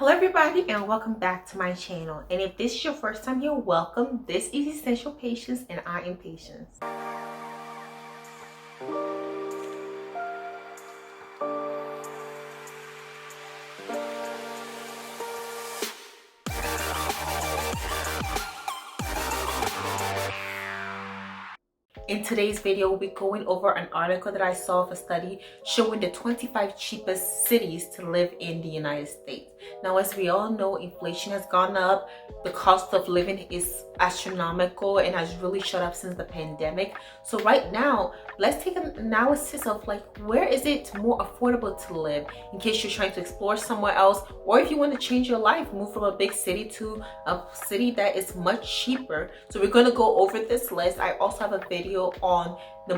Hello everybody and welcome back to my channel. And if this is your first time here, welcome. This is Essential Patience and I am Patience. In today's video, we'll be going over an article that I saw of a study showing the 25 cheapest cities to live in the United States. Now, as we all know, inflation has gone up. The cost of living is astronomical and has really shot up since the pandemic. So right now, let's take an analysis of where is it more affordable to live in case you're trying to explore somewhere else, or if you want to change your life, move from a big city to a city that is much cheaper. So we're going to go over this list. I also have a video on the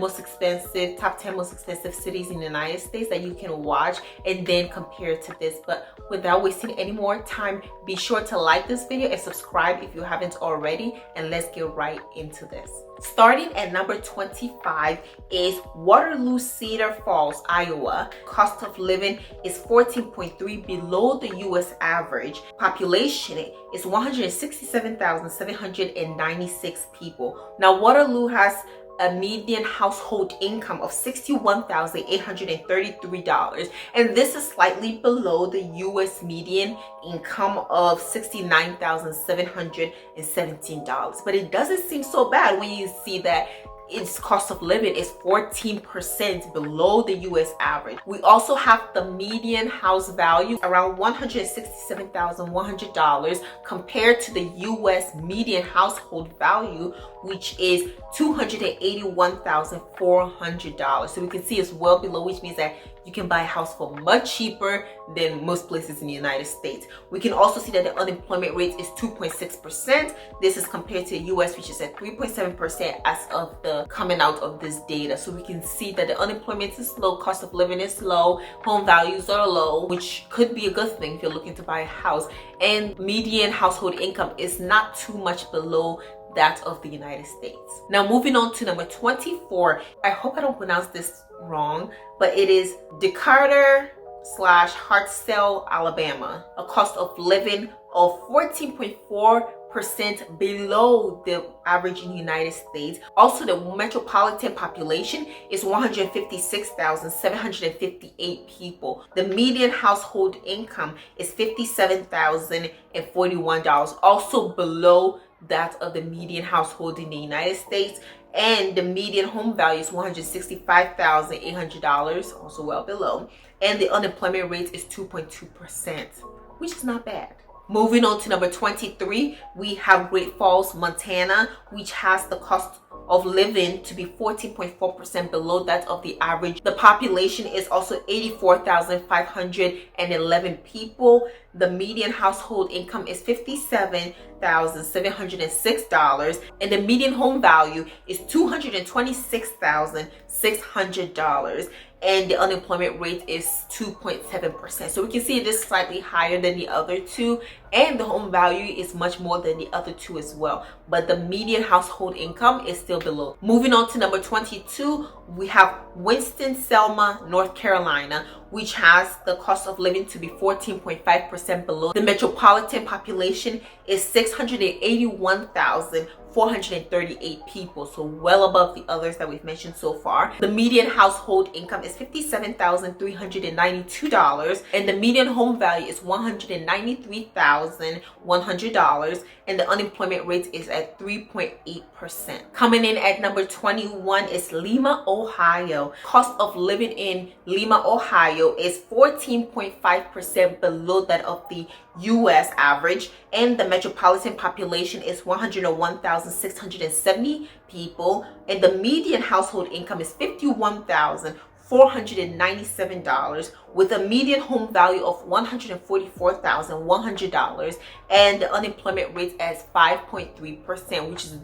top 10 most expensive cities in the United States that you can watch and then compare to this. But without wasting any more time, be sure to like this video and subscribe if you haven't already, and let's get right into this. Starting at number 25 is Waterloo Cedar Falls, Iowa. Cost of living is 14.3 below the U.S. average. Population is 167,796 people. Now, Waterloo has a median household income of $61,833, and this is slightly below the U.S. median income of $69,717. But it doesn't seem so bad when you see that its cost of living is 14% below the U.S. average. We also have the median house value around $167,100 compared to the U.S. median household value, which is $281,400. So we can see it's well below, which means that you can buy a house for much cheaper than most places in the United States. We can also see that the unemployment rate is 2.6%. This is compared to the US, which is at 3.7% as of the coming out of this data. So we can see that the unemployment is low, cost of living is low, home values are low, which could be a good thing if you're looking to buy a house. And median household income is not too much below that of the United States. Now, moving on to number 24. I hope I don't pronounce this wrong, but it is Decatur/Hartselle, Alabama. A cost of living of 14.4% below the average in the United States. Also, the metropolitan population is 156,758 people. The median household income is $57,041, also below that of the median household in the United States. And the median home value is $165,800, also well below. And the unemployment rate is 2.2%, which is not bad. Moving on to number 23, we have Great Falls, Montana, which has the cost of living to be 14.4% below that of the average. The population is also 84,511 people. The median household income is $57,706, and the median home value is $226,600. And the unemployment rate is 2.7%. So we can see it is slightly higher than the other two, and the home value is much more than the other two as well. But the median household income is still below. Moving on to number 22, we have Winston-Salem, North Carolina, which has the cost of living to be 14.5% below. The metropolitan population is 681,438 people, so well above the others that we've mentioned so far. The median household income is $57,392, and the median home value is $193,100, and the unemployment rate is at 3.8%. Coming in at number 21 is Lima, Ohio. Cost of living in Lima, Ohio is 14.5% below that of the U.S. average, and the metropolitan population is 101,670 people, and the median household income is $51,497 with a median home value of $144,100, and the unemployment rate as 5.3%, which is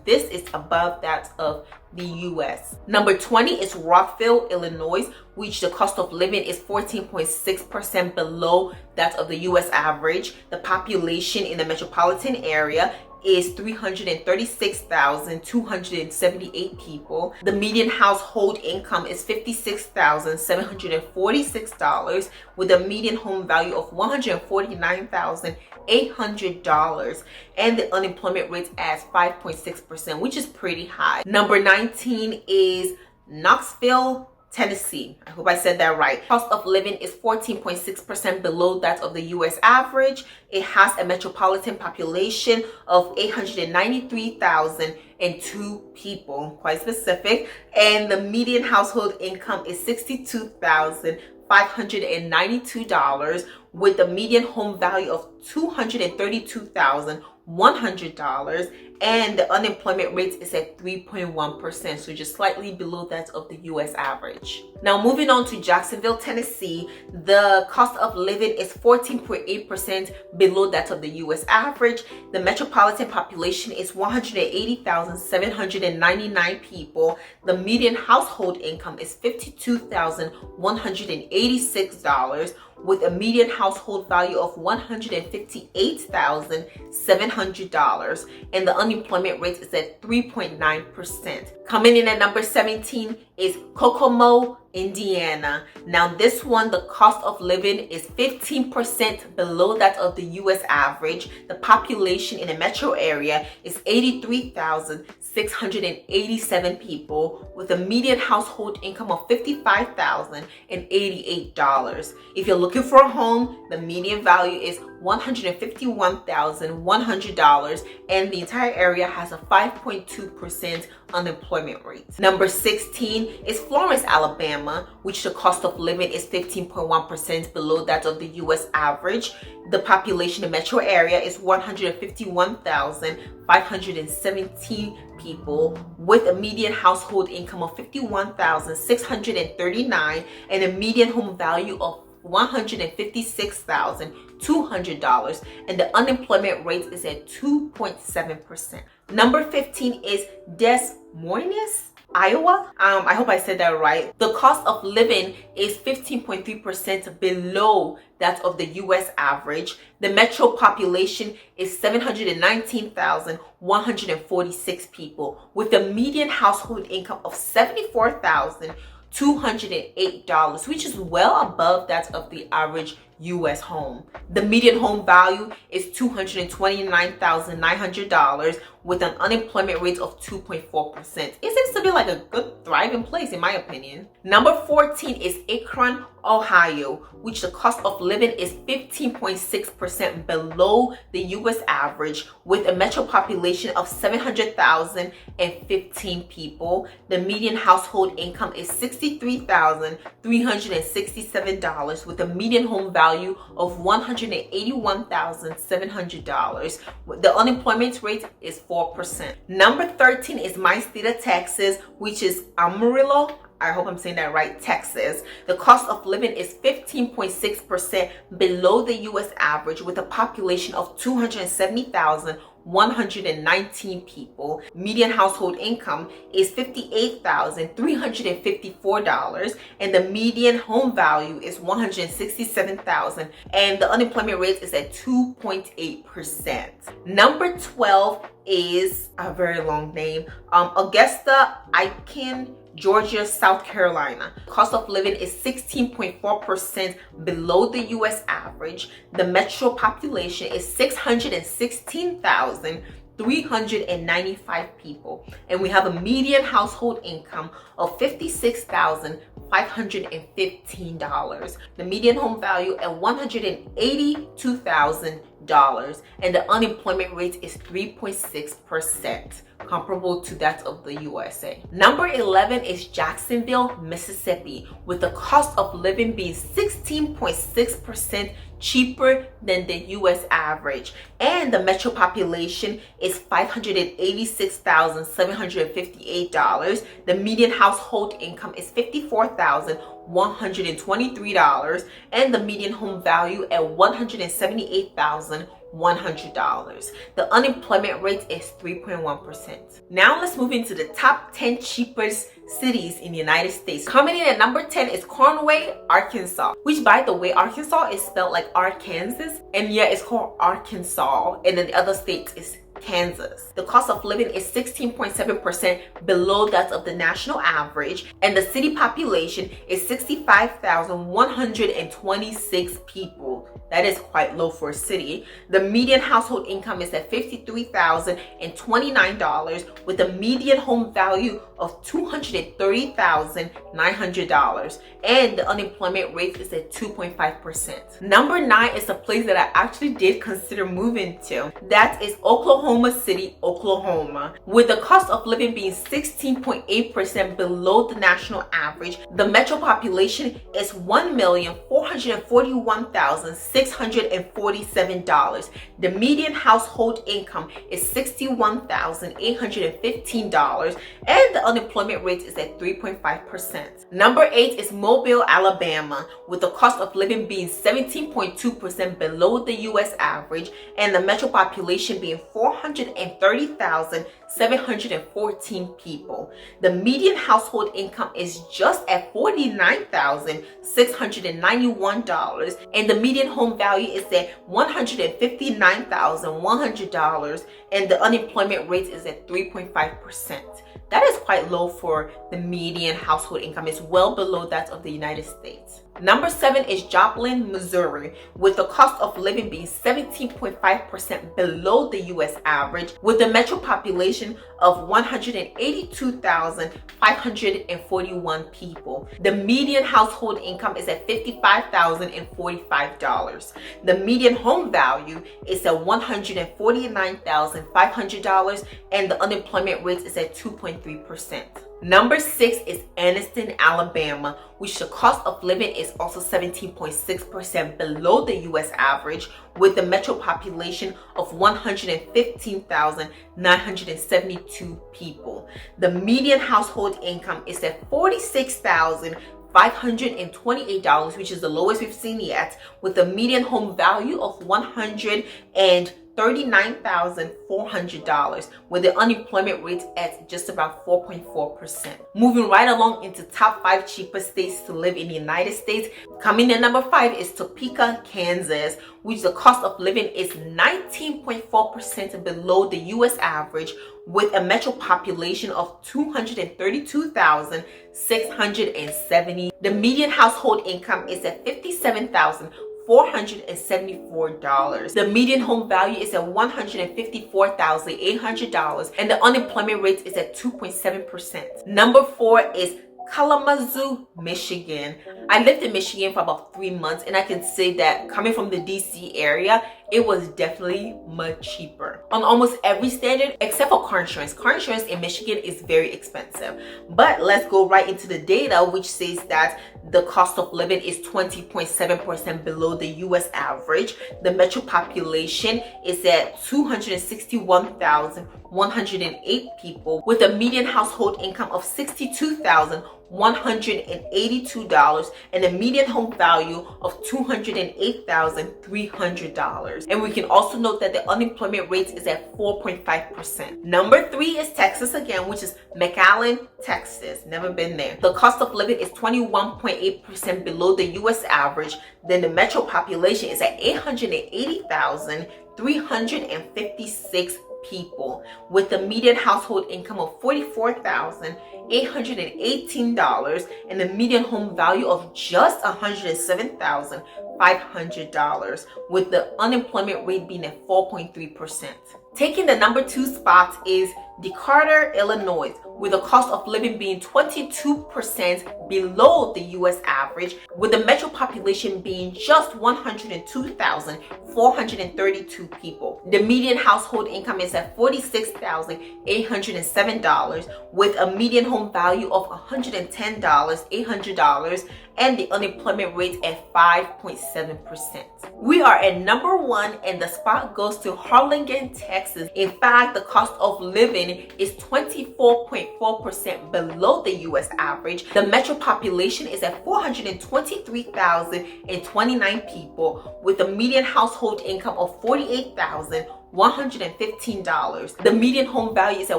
above that of the US. Number 20 is Rockville, Illinois, which the cost of living is 14.6% below that of the US average. The population in the metropolitan area is 336,278 people. The median household income is $56,746 with a median home value of $149,800, and the unemployment rate as 5.6%, which is pretty high. Number 19 is Knoxville, Tennessee. I hope I said that right. Cost of living is 14.6% below that of the U.S. average. It has a metropolitan population of 893,002 people, quite specific, and the median household income is $62,592 with a median home value of $232,100, and the unemployment rate is at 3.1%, so just slightly below that of the U.S. average. Now moving on to Jacksonville, Tennessee, the cost of living is 14.8% below that of the U.S. average. The metropolitan population is 180,799 people. The median household income is $52,186 with a median household value of $158,700, and the unemployment rate is at 3.9%. Coming in at number 17 is Kokomo, Indiana. Now this one, the cost of living is 15% below that of the U.S. average. The population in the metro area is 83,687 people with a median household income of $55,088. If you're looking for a home, the median value is $151,100, and the entire area has a 5.2% unemployment rate. Number 16 is Florence, Alabama, which the cost of living is 15.1% below that of the U.S. average. The population in the metro area is 151,517 people with a median household income of $51,639 and a median home value of $156,200, and the unemployment rate is at 2.7%. Number 15 is Des Moines, Iowa. I hope I said that right. The cost of living is 15.3% below that of the U.S. average. The metro population is 719,146 people with a median household income of $74,208, which is well above that of the average U.S. home. The median home value is $229,900 with an unemployment rate of 2.4%. It seems to be like a good thriving place in my opinion. Number 14 is Akron, Ohio, which the cost of living is 15.6% below the U.S. average with a metro population of 700,015 people. The median household income is $63,367 with a median home value of $181,700. The unemployment rate is 4%. Number 13 is my state of Texas, which is Amarillo. I hope I'm saying that right, Texas. The cost of living is 15.6% below the U.S. average with a population of 270,119 people. Median household income is $58,354 and the median home value is $167,000, and the unemployment rate is at 2.8%. Number 12 is a very long name, Augusta, Aiken, Georgia, South Carolina. Cost of living is 16.4% below the U.S. average. The metro population is 616,395 people, and we have a median household income of $56,515. The median home value at $182,000, and the unemployment rate is 3.6%. comparable to that of the USA. Number 11 is Jacksonville, Mississippi, with the cost of living being 16.6% cheaper than the US average, and the metro population is $586,758. The median household income is $54,123, and the median home value at $178,100. The unemployment rate is 3.1%. Now let's move into the top 10 cheapest cities in the United States. Coming in at number 10 is Conway, Arkansas, which, by the way, Arkansas is spelled like Arkansas, and yeah, it's called Arkansas, and then the other state is Kansas. The cost of living is 16.7% below that of the national average, and the city population is 65,126 people. That is quite low for a city. The median household income is at $53,029 with a median home value of $230,900, and the unemployment rate is at 2.5%. Number 9 is a place that I actually did consider moving to. That is Oklahoma City, Oklahoma. With the cost of living being 16.8% below the national average, the metro population is 1,441,647. The median household income is $61,815, and the unemployment rate is at 3.5%. Number 8 is Mobile, Alabama, with the cost of living being 17.2% below the U.S. average, and the metro population being 430,714 people. The median household income is just at $49,691, and the median home value is at $159,100, and the unemployment rate is at 3.5%. That is quite low for the median household income. It's well below that of the United States. Number 7 is Joplin, Missouri, with the cost of living being 17.5% below the U.S. average, with a metro population of 182,541 people. The median household income is at $55,045. The median home value is at $149,500, and the unemployment rate is at 2.3%. Number 6 is Anniston, Alabama, which the cost of living is also 17.6% below the U.S. average, with a metro population of 115,972 people. The median household income is at $46,528, which is the lowest we've seen yet, with a median home value of $139,400, with the unemployment rate at just about 4.4%. Moving right along into top 5 cheapest states to live in the United States. Coming in number 5 is Topeka, Kansas, which the cost of living is 19.4% below the U.S. average, with a metro population of 232,670. The median household income is at $57,474. The median home value is at $154,800, and the unemployment rate is at 2.7%. Number 4 is Kalamazoo, Michigan. I lived in Michigan for about 3 months, and I can say that coming from the DC area, it was definitely much cheaper on almost every standard except for car insurance. Car insurance in Michigan is very expensive. But let's go right into the data, which says that the cost of living is 20.7% below the U.S. average. The metro population is at 261,108 people, with a median household income of $62,182 and a median home value of $208,300. And we can also note that the unemployment rate is at 4.5%. Number 3 is Texas again, which is McAllen, Texas. Never been there. The cost of living is 21.8% below the U.S. average. Then the metro population is at 880,356 people, with a median household income of $44,818 and a median home value of just $107,500, with the unemployment rate being at 4.3%. Taking the number 2 spot is Decatur, Illinois, with the cost of living being 22% below the U.S. average, with the metro population being just 102,432 people. The median household income is at $46,807, with a median home value of $110,800, and the unemployment rate at 5.7%. We are at number 1, and the spot goes to Harlingen, Texas. In fact, the cost of living is 24.4% below the U.S. average. The metro population is at 423,029 people, with a median household income of $48,115. The median home value is at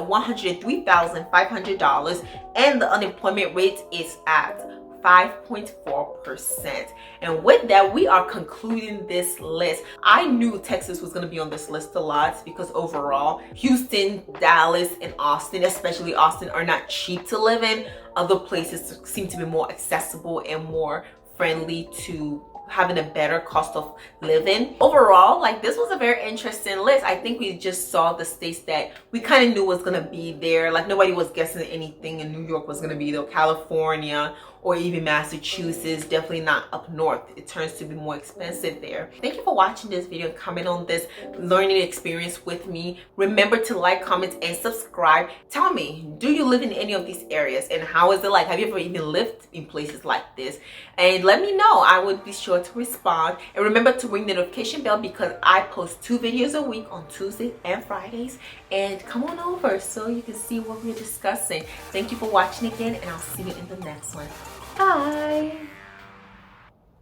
$103,500, and the unemployment rate is at 5.4%. And with that, we are concluding this list. I knew Texas was going to be on this list a lot because overall, Houston, Dallas, and Austin, especially Austin, are not cheap to live in. Other places seem to be more accessible and more friendly to having a better cost of living. Overall, like, this was a very interesting list. I think we just saw the states that we kind of knew was gonna be there. Like, nobody was guessing anything in New York was gonna be there. California or even Massachusetts, definitely not up north. It turns to be more expensive there. Thank you for watching this video and comment on this learning experience with me. Remember to like, comment, and subscribe. Tell me, do you live in any of these areas and how is it like? Have you ever even lived in places like this? And let me know. I would be sure to respond. And remember to ring the notification bell because I post 2 videos a week on Tuesdays and Fridays. And come on over so you can see what we're discussing. Thank you for watching again, and I'll see you in the next one. Bye.